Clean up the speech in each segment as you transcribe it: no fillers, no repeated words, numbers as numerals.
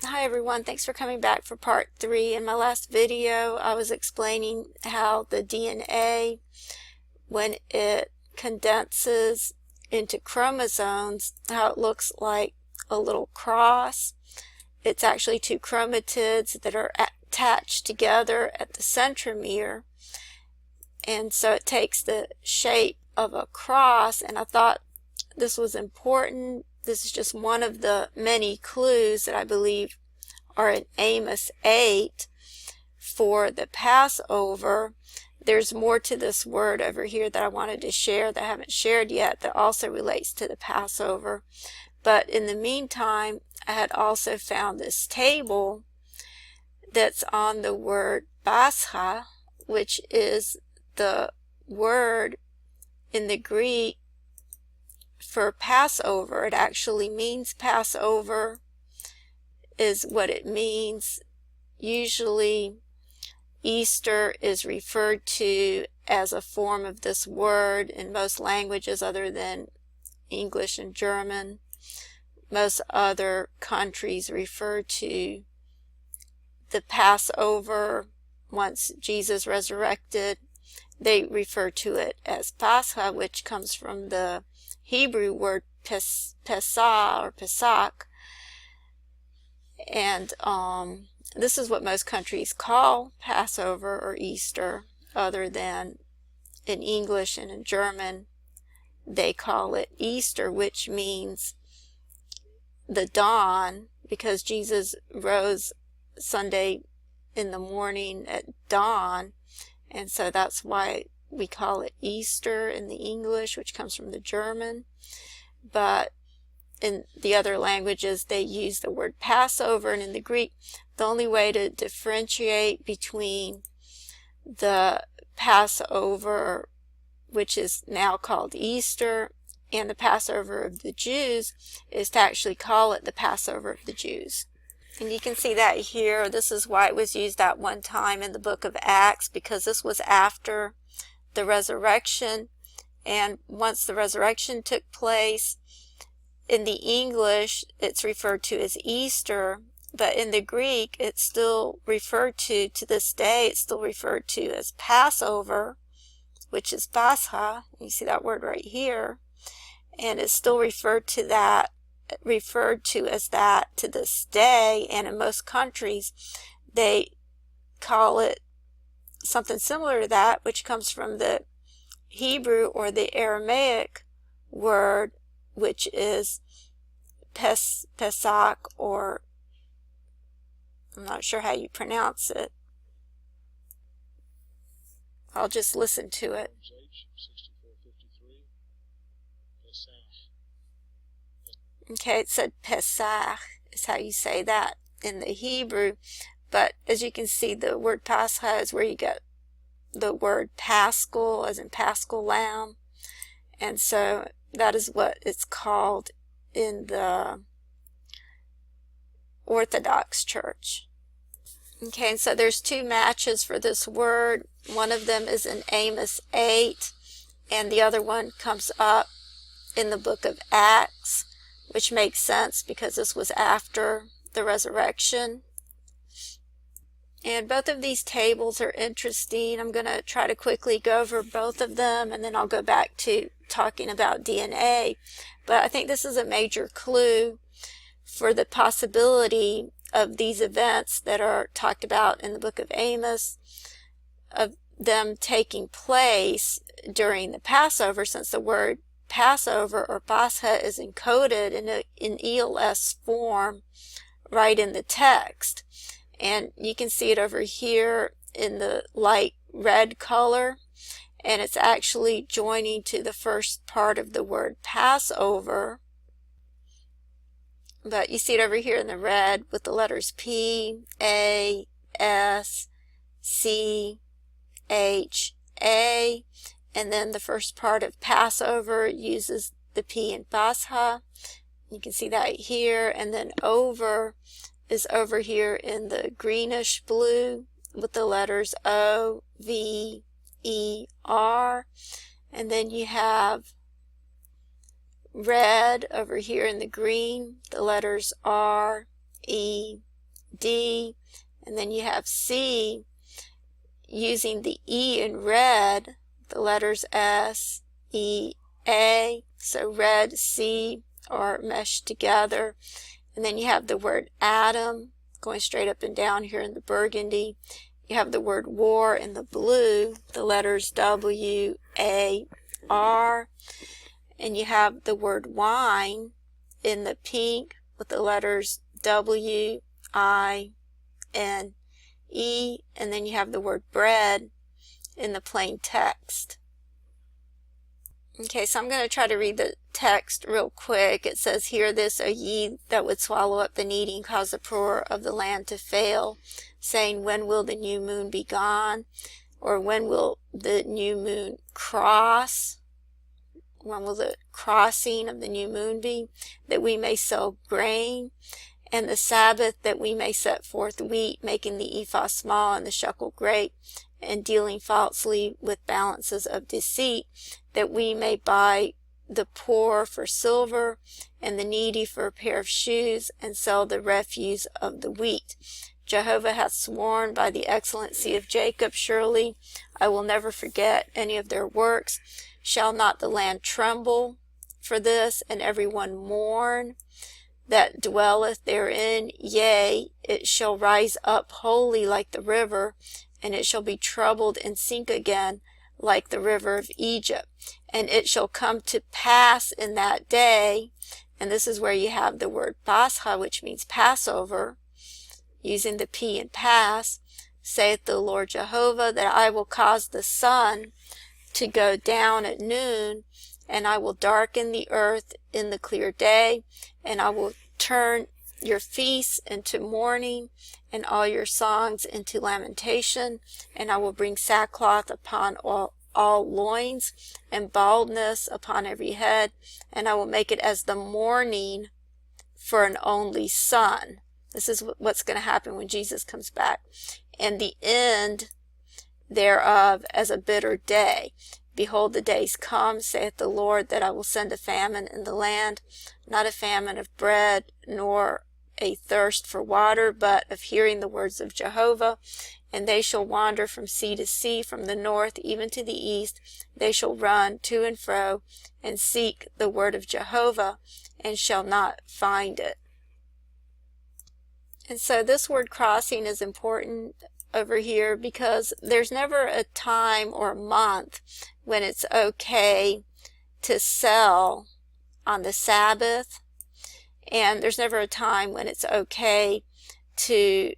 Hi everyone, thanks for coming back for part 3. In my last video, I was explaining how the DNA, when it condenses into chromosomes, how it looks like a little cross. It's actually two chromatids that are attached together at the centromere, and so it takes the shape of a cross, and I thought this was important. This is just one of the many clues that I believe are in Amos 8 for the Passover. There's more to this word over here that I wanted to share that I haven't shared yet that also relates to the Passover. But in the meantime, I had also found this table that's on the word Pascha, which is the word in the Greek for Passover. It actually means Passover is what it means. Usually Easter is referred to as a form of this word in most languages other than English and German. Most other countries refer to the Passover once Jesus resurrected. They refer to it as Pascha, which comes from the Hebrew word Pesach or Pesach. And this is what most countries call Passover or Easter, other than in English and in German they call it Easter, which means the dawn, because Jesus rose Sunday in the morning at dawn, and so that's why we call it Easter in the English, which comes from the German. But in the other languages they use the word Passover, and in the Greek the only way to differentiate between the Passover, which is now called Easter, and the Passover of the Jews is to actually call it the Passover of the Jews. And you can see that here. This is why it was used at one time in the book of Acts, because this was after the resurrection, and once the resurrection took place, in the English it's referred to as Easter, but in the Greek it's still referred to this day, it's still referred to as Passover, which is Pascha. You see that word right here, and it's still referred to as that to this day. And in most countries they call it something similar to that, which comes from the Hebrew or the Aramaic word, which is Pesach, or I'm not sure how you pronounce it. I'll just listen to it. Okay, it said Pesach is how you say that in the Hebrew, but as you can see, the word Pascha is where you get the word Paschal, as in Paschal lamb, and so that is what it's called in the Orthodox Church. Okay, and so there's two matches for this word. One of them is in Amos 8, and the other one comes up in the book of Acts, which makes sense because this was after the resurrection. And both of these tables are interesting. I'm going to try to quickly go over both of them, and then I'll go back to talking about DNA. But I think this is a major clue for the possibility of these events that are talked about in the book of Amos, of them taking place during the Passover, since the word Passover or Pascha is encoded in ELS form right in the text. And you can see it over here in the light red color, and it's actually joining to the first part of the word Passover. But you see it over here in the red with the letters P, A, S, C, H, A, and then the first part of Passover uses the P in Pascha. You can see that here, and then over is over here in the greenish blue with the letters O, V, E, R, and then you have red over here in the green, the letters R, E, D, and then you have C using the E in red, the letters S, E, A, so red, C are meshed together. And then you have the word Adam going straight up and down here in the burgundy. You have the word war in the blue, the letters W, A, R. And you have the word wine in the pink with the letters W, I, N, E. And then you have the word bread in the plain text. Okay, so I'm going to try to read the text real quick. It says, "Hear this, O ye that would swallow up the needy and cause the poor of the land to fail, saying, when will the new moon be gone? Or when will the new moon cross? When will the crossing of the new moon be? That we may sow grain, and the Sabbath that we may set forth wheat, making the ephah small and the shekel great, and dealing falsely with balances of deceit, that we may buy the poor for silver, and the needy for a pair of shoes, and sell the refuse of the wheat. Jehovah hath sworn by the excellency of Jacob, surely I will never forget any of their works. Shall not the land tremble for this, and every one mourn that dwelleth therein? Yea, it shall rise up wholly like the river, and it shall be troubled and sink again like the river of Egypt. And it shall come to pass in that day," and this is where you have the word Pascha, which means Passover, using the P in pass, "saith the Lord Jehovah, that I will cause the sun to go down at noon, and I will darken the earth in the clear day, and I will turn your feasts into mourning, and all your songs into lamentation, and I will bring sackcloth upon all loins, and baldness upon every head, and I will make it as the mourning for an only son." This is what's going to happen when Jesus comes back. "And the end thereof as a bitter day. Behold, the days come, saith the Lord, that I will send a famine in the land, not a famine of bread, nor a thirst for water, but of hearing the words of Jehovah. And they shall wander from sea to sea, from the north even to the east. They shall run to and fro, and seek the word of Jehovah, and shall not find it." And so this word crossing is important over here, because there's never a time or a month when it's okay to sell on the Sabbath, and there's never a time when it's okay to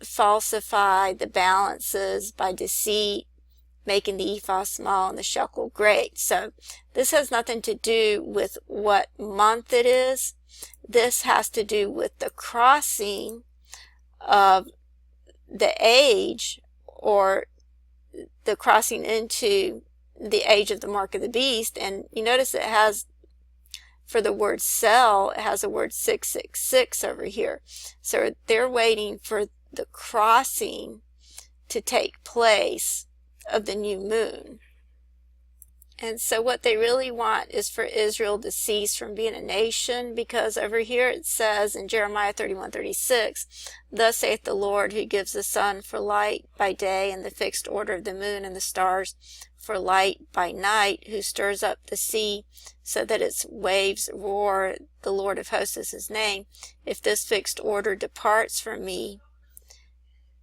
falsify the balances by deceit, making the ephah small and the shekel great. So this has nothing to do with what month it is. This has to do with the crossing of the age, or the crossing into the age of the mark of the beast. And you notice it has, for the word sell, it has a word 666 over here. So they're waiting for the crossing to take place of the new moon. And so what they really want is for Israel to cease from being a nation, because over here it says in Jeremiah 31:36, "Thus saith the Lord, who gives the sun for light by day, and the fixed order of the moon and the stars for light by night, who stirs up the sea so that its waves roar. The Lord of hosts is his name. If this fixed order departs from me,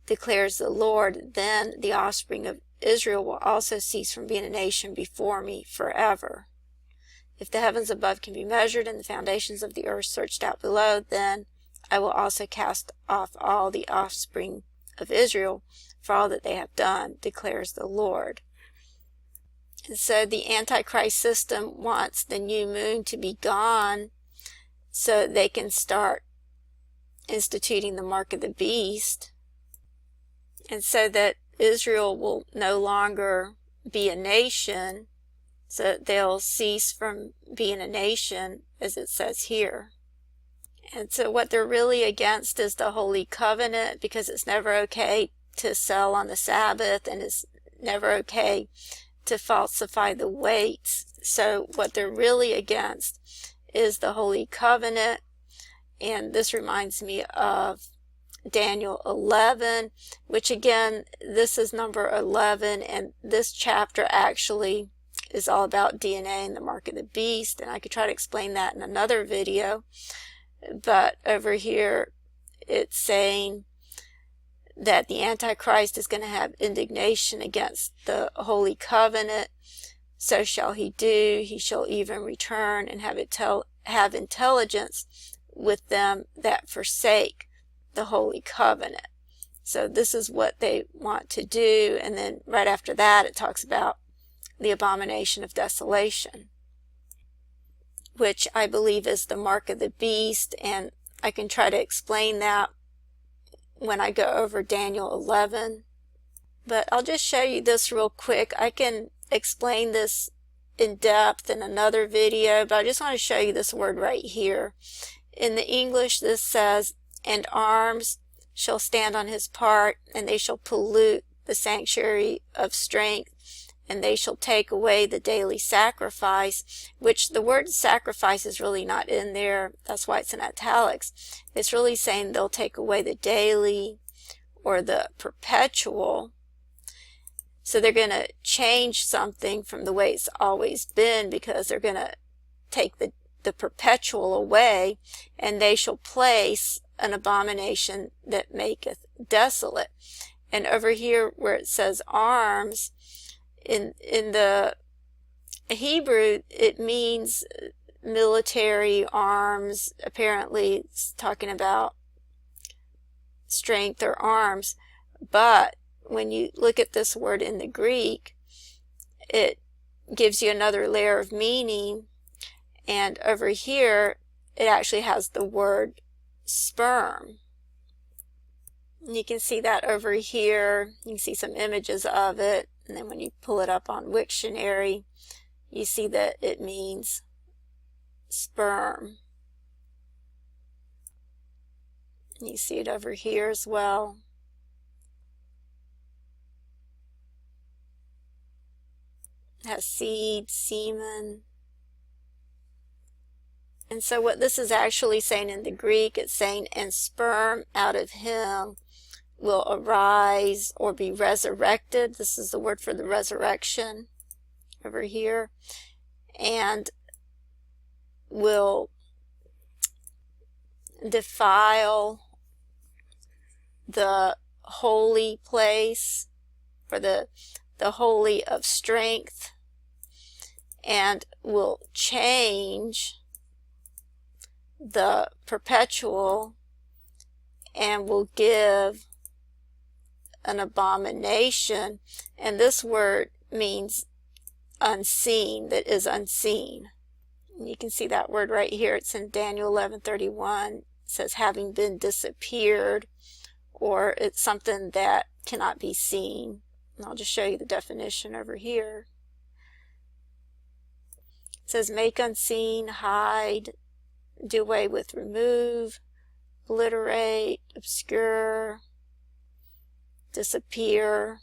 declares the Lord, then the offspring of Israel will also cease from being a nation before me forever. If the heavens above can be measured and the foundations of the earth searched out below, then I will also cast off all the offspring of Israel for all that they have done, declares the Lord." And so the Antichrist system wants the new moon to be gone so they can start instituting the mark of the beast, and so that Israel will no longer be a nation, so that they'll cease from being a nation, as it says here. And so what they're really against is the Holy Covenant, because it's never okay to sell on the Sabbath, and it's never okay to falsify the weights. So what they're really against is the Holy Covenant. And this reminds me of Daniel 11, which again, this is number 11, and this chapter actually is all about DNA and the mark of the beast, and I could try to explain that in another video. But over here it's saying that the Antichrist is going to have indignation against the Holy Covenant. So shall he do. He shall even return and have intelligence with them that forsake the Holy Covenant. So this is what they want to do. And then right after that it talks about the abomination of desolation, which I believe is the mark of the beast, and I can try to explain that when I go over Daniel 11. But I'll just show you this real quick. I can explain this in depth in another video, but I just want to show you this word right here. In the English, this says, "And arms shall stand on his part, and they shall pollute the sanctuary of strength, and they shall take away the daily sacrifice," which the word sacrifice is really not in there. That's why it's in italics. It's really saying they'll take away the daily or the perpetual. So they're going to change something from the way it's always been, because they're going to take the perpetual away, and they shall place an abomination that maketh desolate. And over here where it says arms, in the Hebrew, it means military arms. Apparently it's talking about strength or arms. But when you look at this word in the Greek, it gives you another layer of meaning. And over here, it actually has the word sperm. And you can see that over here. You can see some images of it. And then when you pull it up on Wiktionary, you see that it means sperm. You see it over here as well. It has seed, semen. And so what this is actually saying in the Greek, it's saying, "And sperm out of him will arise or be resurrected." This is the word for the resurrection over here. "And will defile the holy place," or the holy of strength, "and will change the perpetual, and will give an abomination." And this word means unseen, that is unseen. And you can see that word right here. It's in Daniel 11:31. It says having been disappeared, or it's something that cannot be seen. And I'll just show you the definition over here. It says make unseen, hide, do away with, remove, obliterate, obscure, disappear.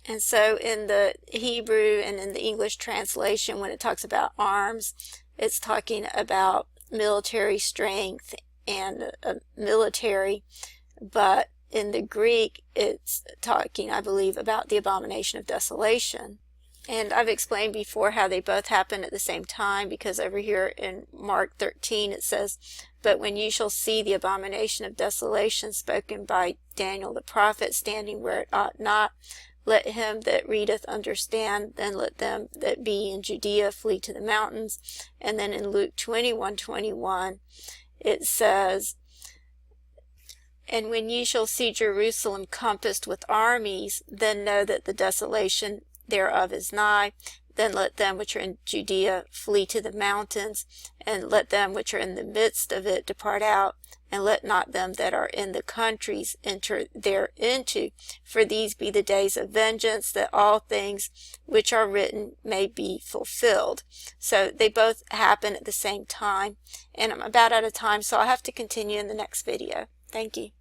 And so in the Hebrew and in the English translation, when it talks about arms, it's talking about military strength and military, but in the Greek it's talking, I believe, about the abomination of desolation. And I've explained before how they both happen at the same time, because over here in Mark 13 it says, "But when you shall see the abomination of desolation spoken by Daniel the prophet standing where it ought not, let him that readeth understand, then let them that be in Judea flee to the mountains." And then in Luke 21:21 it says, "And when ye shall see Jerusalem compassed with armies, then know that the desolation thereof is nigh. Then let them which are in Judea flee to the mountains, and let them which are in the midst of it depart out, and let not them that are in the countries enter thereinto. For these be the days of vengeance, that all things which are written may be fulfilled." So they both happen at the same time. And I'm about out of time, so I'll have to continue in the next video. Thank you.